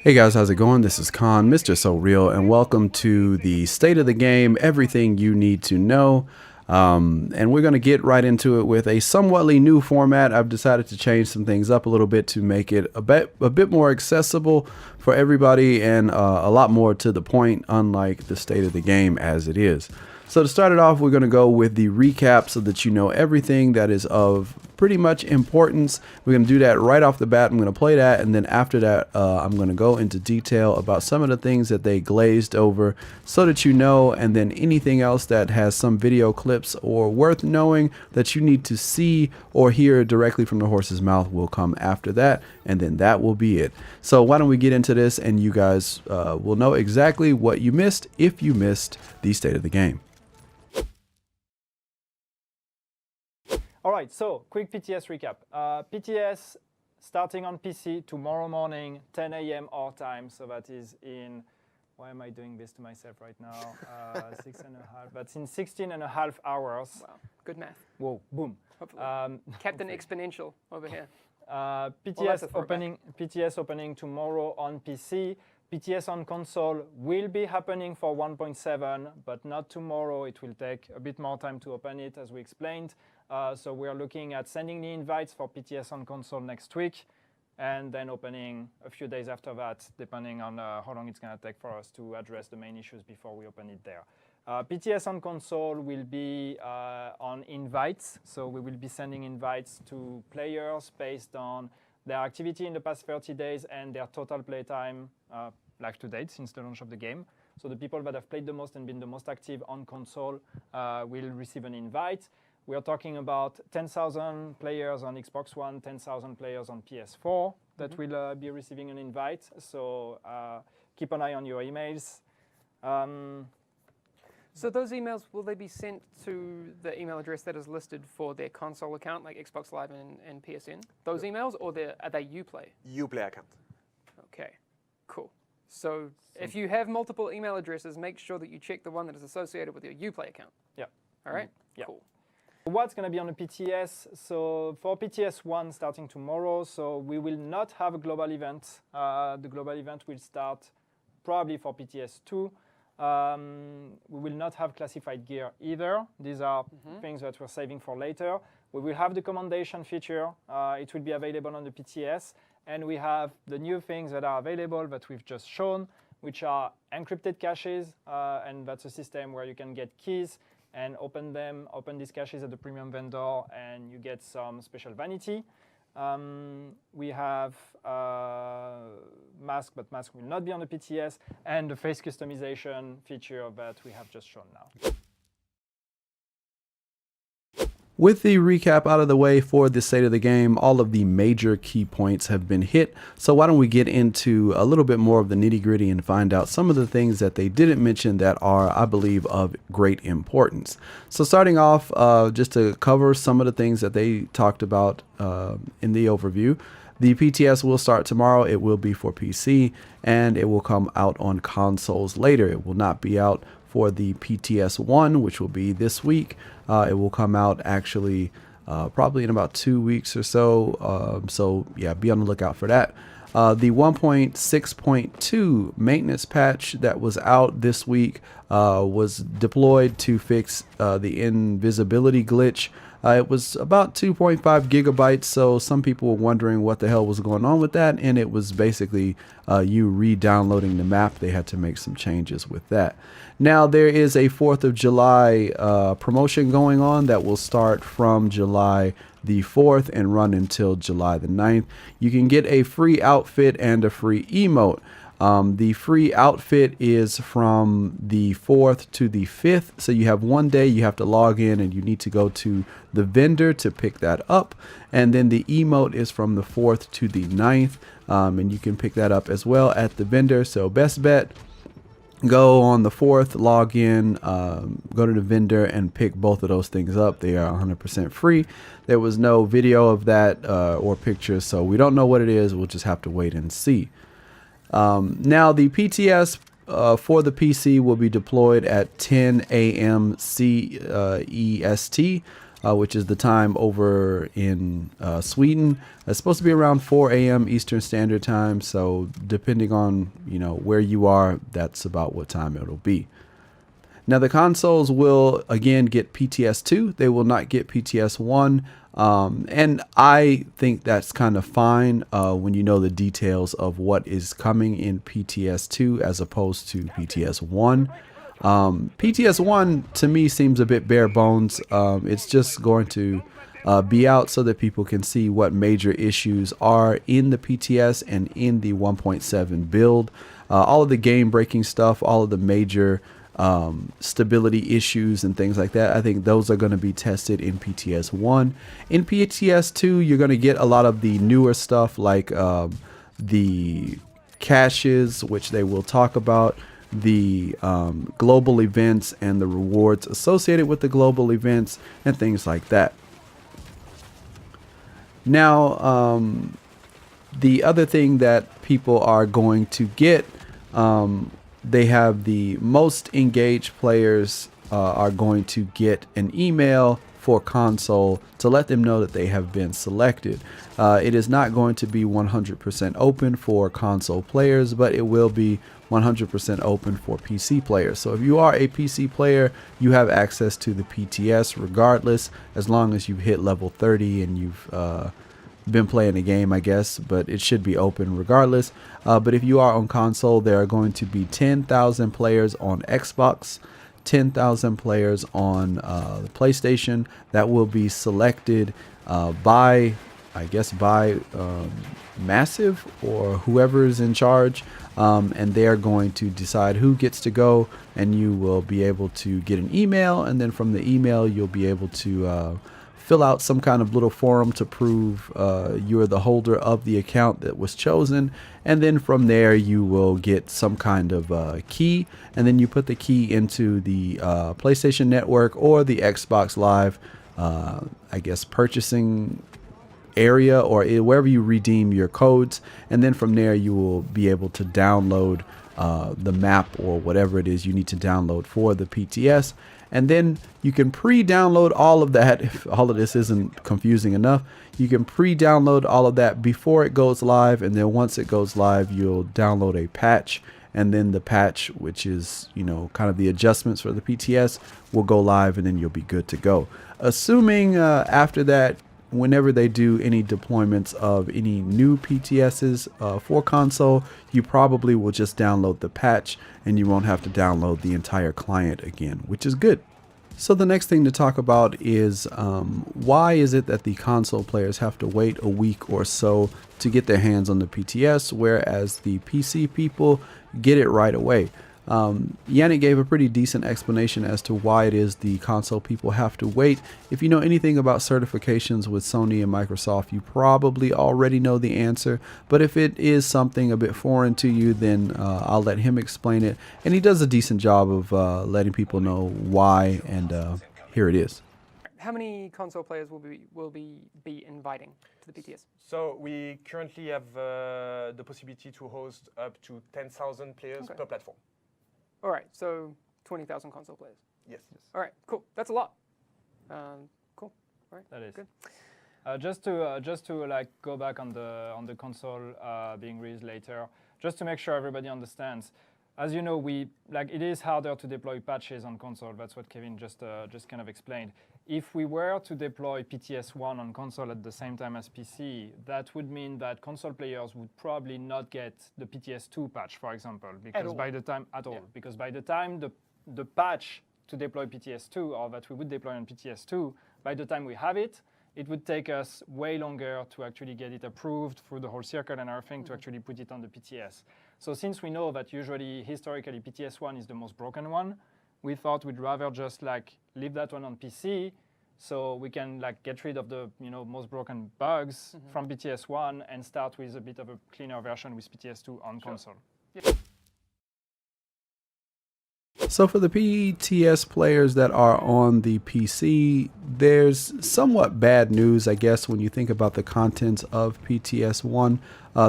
Hey guys, how's it going? This is Khan, Mr. So Real, and welcome to the State of the Game, everything you need to know. And we're going to get right into it with a somewhatly new format. I've decided to change some things up a little bit to make it a bit more accessible for everybody and a lot more to the point, unlike the State of the Game as it is. So to start it off, we're going to go with the recap so that you know everything that is of pretty much importance. We're going to do that right off the bat. I'm going to play that, and then after that, I'm going to go into detail about some of the things that they glazed over so that you know, and then anything else that has some video clips or worth knowing that you need to see or hear directly from the horse's mouth will come after that, and then that will be it. So why don't we get into this, and you guys will know exactly what you missed if you missed the State of the Game. All right, so quick PTS recap. PTS starting on PC tomorrow morning, 10 a.m. our time. So that is in, why am I doing this to myself right now? 6.5, that's in 16.5 hours. Wow, good math. Whoa, boom. Captain Exponential over here. PTS opening tomorrow on PC. PTS on console will be happening for 1.7, but not tomorrow. It will take a bit more time to open it, as we explained. So we are looking at sending the invites for PTS on console next week, and then opening a few days after that, depending on how long it's going to take for us to address the main issues before we open it there. PTS on console will be on invites, so we will be sending invites to players based on their activity in the past 30 days and their total playtime live to date since the launch of the game. So the people that have played the most and been the most active on console will receive an invite. We are talking about 10,000 players on Xbox One, 10,000 players on PS4 that will be receiving an invite. So keep an eye on your emails. So those emails, will they be sent to the email address that is listed for their console account, like Xbox Live and PSN? Those emails, or are they Uplay? Uplay account. Okay, cool. So if you have multiple email addresses, make sure that you check the one that is associated with your Uplay account. Yeah. All right? Yeah. Cool. What's going to be on the PTS? So for PTS 1 starting tomorrow, so we will not have a global event. The global event will start probably for PTS 2. We will not have classified gear either. These are things that we're saving for later. We will have the commendation feature. It will be available on the PTS. And we have the new things that are available that we've just shown, which are encrypted caches. And that's a system where you can get keys and open these caches at the premium vendor, and you get some special vanity. We have mask, but mask will not be on the PTS, and the face customization feature that we have just shown now. With the recap out of the way for the State of the Game, all of the major key points have been hit. So why don't we get into a little bit more of the nitty gritty and find out some of the things that they didn't mention that are, I believe, of great importance. So starting off, just to cover some of the things that they talked about in the overview. The PTS will start tomorrow. It will be for PC, and it will come out on consoles later. It will not be out for the PTS 1, which will be this week. It will come out actually probably in about 2 weeks or so. So yeah, be on the lookout for that. The 1.6.2 maintenance patch that was out this week was deployed to fix the invisibility glitch. It was about 2.5 gigabytes, so some people were wondering what the hell was going on with that, and it was basically you re-downloading the map. They had to make some changes with that. Now there is a 4th of July promotion going on that will start from July the 4th and run until July the 9th. You can get a free outfit and a free emote. The free outfit is from the 4th to the 5th. So you have 1 day you have to log in and you need to go to the vendor to pick that up. And then the emote is from the 4th to the 9th. And you can pick that up as well at the vendor. So best bet, go on the 4th, log in, go to the vendor and pick both of those things up. They are 100% free. There was no video of that or pictures, so we don't know what it is. We'll just have to wait and see. Now the PTS for the PC will be deployed at 10 a.m. CEST. which is the time over in Sweden. It's supposed to be around 4 a.m. Eastern Standard Time. So depending on, where you are, that's about what time it'll be. Now the consoles will again get PTS 2. They will not get PTS 1. And I think that's kind of fine when you know the details of what is coming in PTS 2 as opposed to PTS 1. PTS 1 to me seems a bit bare bones. It's just going to be out so that people can see what major issues are in the PTS and in the 1.7 build. All of the game breaking stuff, all of the major stability issues and things like that. I think those are going to be tested in PTS 1. In PTS 2, you're going to get a lot of the newer stuff like the caches, which they will talk about, the global events and the rewards associated with the global events and things like that. Now, the other thing that people are going to get, they have the most engaged players are going to get an email for console to let them know that they have been selected. It is not going to be 100% open for console players, but it will be 100% open for PC players. So if you are a PC player, you have access to the PTS regardless, as long as you've hit level 30 and you've been playing the game, I guess, but it should be open regardless. But if you are on console, there are going to be 10,000 players on Xbox, 10,000 players on the PlayStation that will be selected by Massive or whoever's in charge, and they're going to decide who gets to go, and you will be able to get an email, and then from the email you'll be able to fill out some kind of little form to prove you're the holder of the account that was chosen. And then from there you will get some kind of key, and then you put the key into the PlayStation Network or the Xbox Live purchasing area, or wherever you redeem your codes. And then from there you will be able to download the map or whatever it is you need to download for the PTS. And then you can pre-download all of that. If all of this isn't confusing enough, you can pre-download all of that before it goes live. And then once it goes live, you'll download a patch. And then the patch, which is, kind of the adjustments for the PTS, will go live, and then you'll be good to go. Assuming after that, whenever they do any deployments of any new PTSs for console, you probably will just download the patch and you won't have to download the entire client again, which is good. So the next thing to talk about is why is it that the console players have to wait a week or so to get their hands on the PTS, whereas the PC people get it right away? Yannick gave a pretty decent explanation as to why it is the console people have to wait. If you know anything about certifications with Sony and Microsoft, you probably already know the answer. But if it is something a bit foreign to you, then I'll let him explain it. And he does a decent job of letting people know why, and here it is. How many console players will be inviting to the PTS? So we currently have the possibility to host up to 10,000 players per platform. All right, so 20,000 console players. Yes. All right, cool. That's a lot. Cool. All right. That is good. Just to go back on the console being released later, just to make sure everybody understands. As you know, it is harder to deploy patches on console. That's what Kevin just kind of explained. If we were to deploy PTS 1 on console at the same time as PC, that would mean that console players would probably not get the PTS 2 patch, for example, because by the time the patch to deploy PTS 2, or that we would deploy on PTS 2, by the time we have it, it would take us way longer to actually get it approved through the whole circle and everything to actually put it on the PTS. So since we know that historically PTS 1 is the most broken one, we thought we'd rather just leave that one on PC, so we can get rid of the most broken bugs from PTS 1 and start with a bit of a cleaner version with PTS 2 on console. Yeah. So for the PTS players that are on the PC, there's somewhat bad news, I guess, when you think about the contents of PTS 1.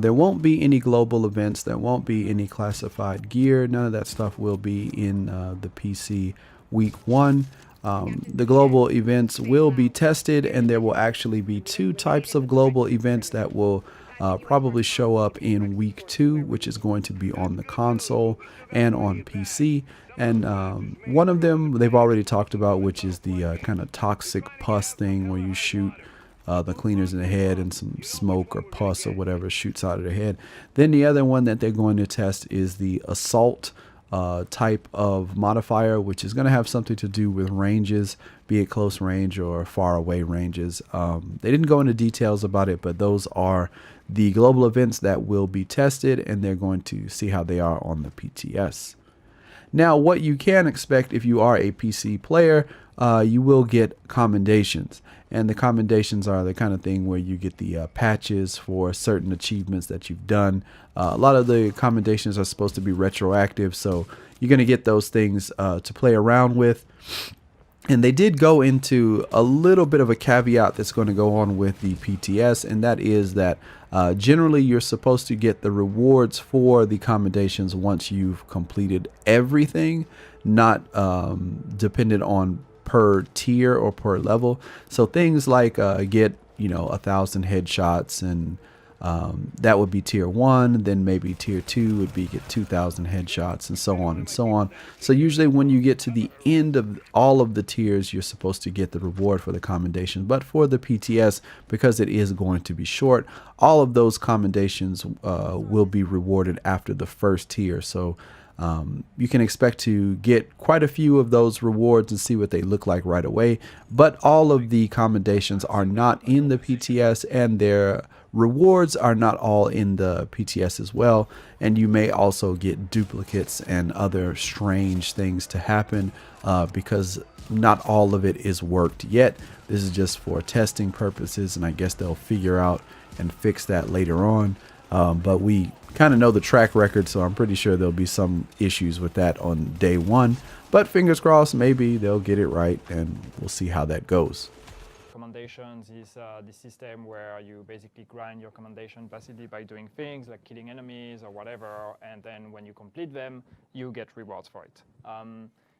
There won't be any global events. There won't be any classified gear. None of that stuff will be in the PC week 1. The global events will be tested, and there will actually be 2 types of global events that will probably show up in week 2, which is going to be on the console and on PC. And one of them they've already talked about, which is the kind of toxic pus thing where you shoot the cleaners in the head and some smoke or pus or whatever shoots out of their head. Then the other one that they're going to test is the assault type of modifier, which is going to have something to do with ranges, be it close range or far away ranges. They didn't go into details about it, but those are the global events that will be tested, and they're going to see how they are on the PTS. Now, what you can expect if you are a PC player, you will get commendations. And the commendations are the kind of thing where you get the patches for certain achievements that you've done. A lot of the commendations are supposed to be retroactive, so you're going to get those things to play around with. And they did go into a little bit of a caveat that's going to go on with the PTS, and that is that generally you're supposed to get the rewards for the commendations once you've completed everything, not dependent on per tier or per level. So things like get 1,000 headshots, and that would be tier 1. Then maybe tier 2 would be get 2,000 headshots, and so on and so on. So usually when you get to the end of all of the tiers, you're supposed to get the reward for the commendation. But for the PTS, because it is going to be short, all of those commendations will be rewarded after the first tier. So you can expect to get quite a few of those rewards and see what they look like right away. But all of the commendations are not in the PTS, and their rewards are not all in the PTS as well. And you may also get duplicates and other strange things to happen because not all of it is worked yet. This is just for testing purposes, and I guess they'll figure out and fix that later on. But we kind of know the track record, so I'm pretty sure there'll be some issues with that on day 1. But fingers crossed, maybe they'll get it right, and we'll see how that goes. Commendations is the system where you basically grind your commendation passively by doing things like killing enemies or whatever, and then when you complete them, you get rewards for it.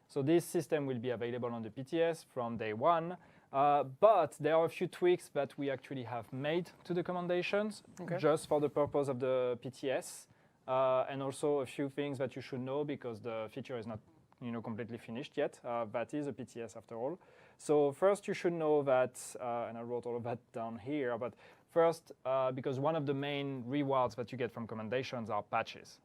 So this system will be available on the PTS from day 1. But there are a few tweaks that we actually have made to the commendations just for the purpose of the PTS, and also a few things that you should know because the feature is not completely finished yet. That is a PTS after all. So first you should know that, and I wrote all of that down here, but first, because one of the main rewards that you get from commendations are patches.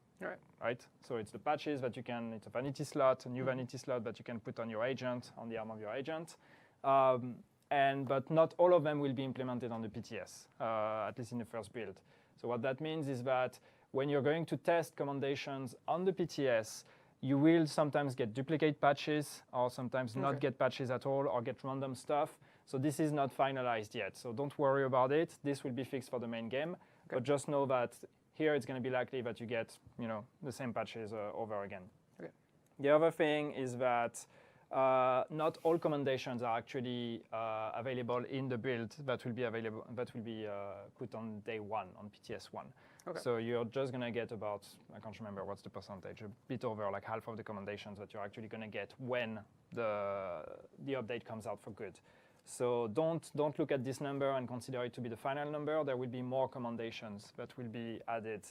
Right? So it's the patches that it's a vanity slot, a new vanity slot that you can put on your agent, on the arm of your agent. But not all of them will be implemented on the PTS, at least in the first build. So what that means is that when you're going to test commendations on the PTS, you will sometimes get duplicate patches, or sometimes not get patches at all, or get random stuff. So this is not finalized yet. So don't worry about it. This will be fixed for the main game. But just know that here it's going to be likely that you get the same patches over again. The other thing is that not all commendations are actually available in the build that will be put on day 1 on PTS 1. So you're just going to get about, I can't remember what's the percentage, a bit over like half of the commendations that you're actually going to get when the update comes out for good. So don't look at this number and consider it to be the final number. There will be more commendations that will be added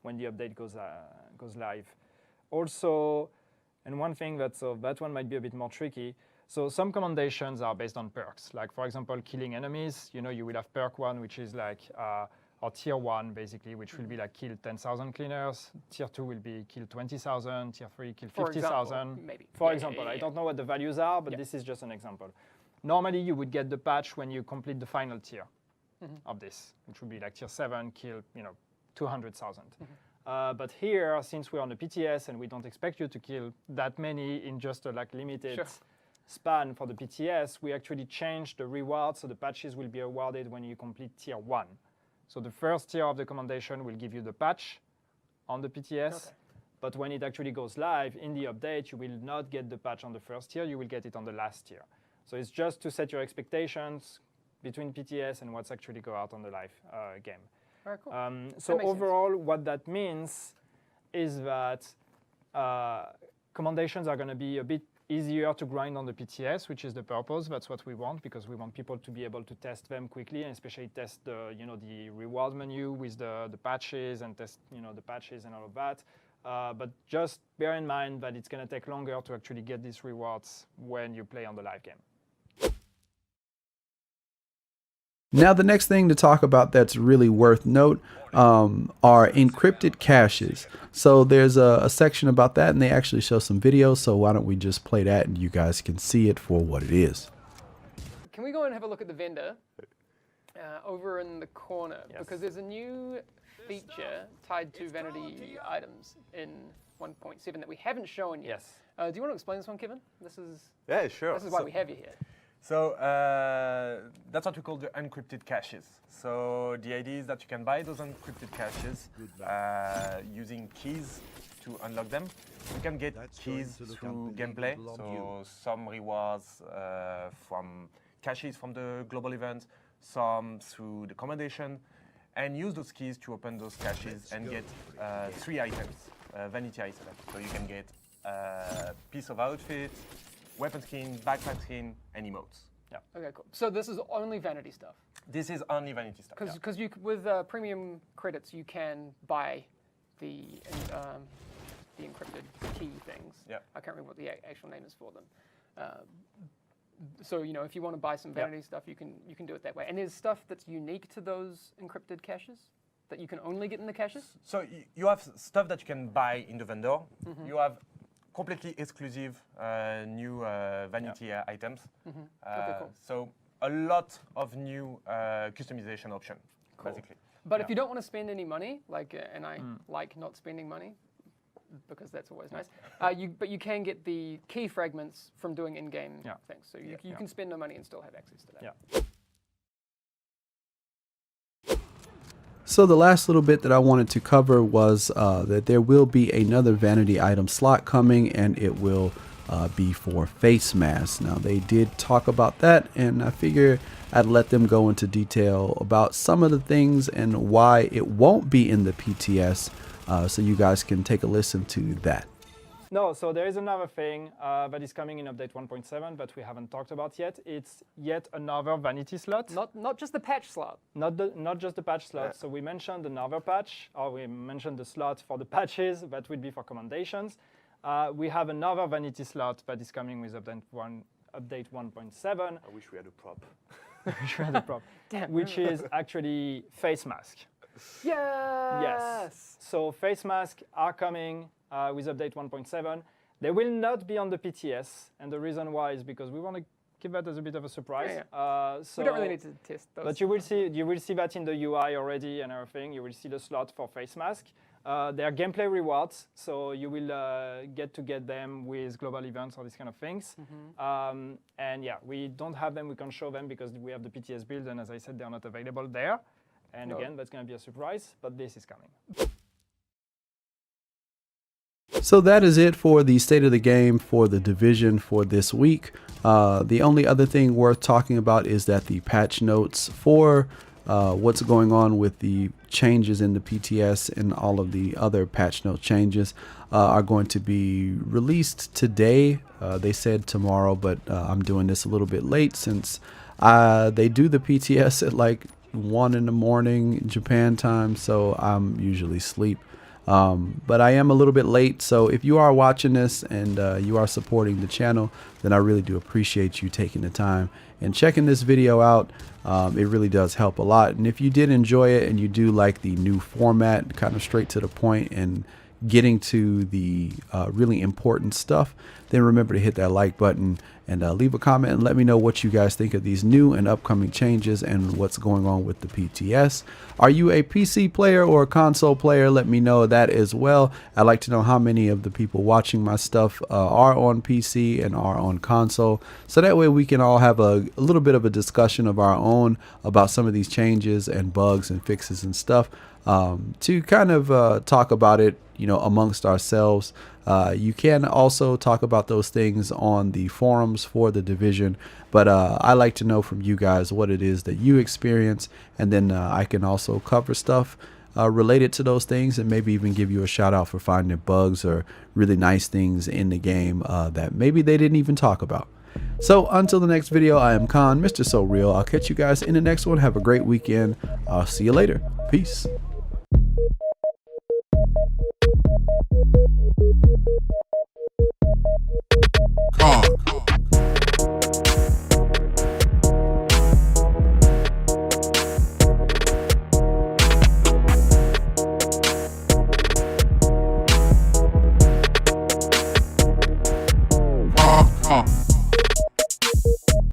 when the update goes live. Also, and one thing that one might be a bit more tricky. So some commendations are based on perks. Like for example, killing enemies. You will have perk 1, which is like or tier 1 basically, which will be like kill 10,000 cleaners. Tier 2 will be kill 20,000. Tier 3 kill 50,000. For example, I don't know what the values are, but this is just an example. Normally, you would get the patch when you complete the final tier of this, which would be like tier 7, kill 200,000. But here, since we're on the PTS and we don't expect you to kill that many in just a limited span for the PTS, we actually changed the reward, so the patches will be awarded when you complete tier 1. So the first tier of the commendation will give you the patch on the PTS, but when it actually goes live in the update, you will not get the patch on the first tier, you will get it on the last tier. So it's just to set your expectations between PTS and what's actually go out on the live game. So overall, what that means is that commendations are going to be a bit easier to grind on the PTS, which is the purpose. That's what we want, because we want people to be able to test them quickly, and especially test the, the reward menu with the patches, and test, the patches and all of that. But just bear in mind that it's going to take longer to actually get these rewards when you play on the live game. Now, the next thing to talk about that's really worth note are encrypted caches. So there's a section about that, and they actually show some videos. So why don't we just play that, and you guys can see it for what it is. Can we go and have a look at the vendor over in the corner? Yes. Because there's a new feature tied to vanity items in 1.7 that we haven't shown yet. Yes. Do you want to explain this one, Kevin? This is sure. This is why we have you here. So that's what we call the encrypted caches. So the idea is that you can buy those encrypted caches using keys to unlock them. You can get keys through gameplay, so some rewards from caches from the global event, some through the commendation, and use those keys to open those caches and get 3 items, vanity items. So you can get a piece of outfit, weapon skin, backpack skin, and emotes. Yeah. Okay, cool. So this is only vanity stuff. This is only vanity stuff. Because you with premium credits you can buy the encrypted key things. Yeah. I can't remember what the actual name is for them. So if you want to buy some vanity stuff, you can do it that way. And there's stuff that's unique to those encrypted caches that you can only get in the caches. So you have stuff that you can buy in the vendor. You have completely exclusive new vanity items. Okay, cool. So a lot of new customization option, basically. But if you don't want to spend any money, and I like not spending money, because that's always nice, but you can get the key fragments from doing in-game things. So you can spend no money and still have access to that. Yeah. So the last little bit that I wanted to cover was that there will be another vanity item slot coming, and it will be for face masks. Now, they did talk about that, and I figure I'd let them go into detail about some of the things and why it won't be in the PTS, so you guys can take a listen to that. No, so there is another thing that is coming in update 1.7 that we haven't talked about yet. It's yet another vanity slot. Not just the patch slot. Not just the patch slot. So we mentioned another patch, or we mentioned the slot for the patches that would be for commendations. We have another vanity slot that is coming with update 1.7. I wish we had a prop. Damn. Which is actually face mask. Yes. So face masks are coming with update 1.7. They will not be on the PTS, and the reason why is because we want to keep that as a bit of a surprise. So we don't really need to test those. But you will see that in the UI already and everything. You will see the slot for face mask. They are gameplay rewards, so you will get them with global events or these kind of things. And yeah, we don't have them. We can't show them because we have the PTS build, and as I said, they are not available there. And again, that's going to be a surprise, but this is coming. So that is it for the state of the game for the division for this week. The only other thing worth talking about is that the patch notes for what's going on with the changes in the PTS and all of the other patch note changes are going to be released today. They said tomorrow, but I'm doing this a little bit late since they do the PTS at like 1 in the morning Japan time, so I'm usually asleep. But I am a little bit late, so if you are watching this and you are supporting the channel, then I really do appreciate you taking the time and checking this video out. It really does help a lot. And if you did enjoy it and you do like the new format, kind of straight to the point and getting to the really important stuff, then remember to hit that like button and leave a comment and let me know what you guys think of these new and upcoming changes and what's going on with the PTS. Are you a PC player or a console player? Let me know that as well. I'd like to know how many of the people watching my stuff are on PC and are on console, so that way we can all have a little bit of a discussion of our own about some of these changes and bugs and fixes and stuff, to kind of talk about it, amongst ourselves. You can also talk about those things on the forums for the division, but I like to know from you guys what it is that you experience, and then I can also cover stuff related to those things, and maybe even give you a shout out for finding bugs or really nice things in the game that maybe they didn't even talk about. So until the next video, I am Khan, Mr. So Real. I'll catch you guys in the next one. Have a great weekend. I'll see you later. Peace.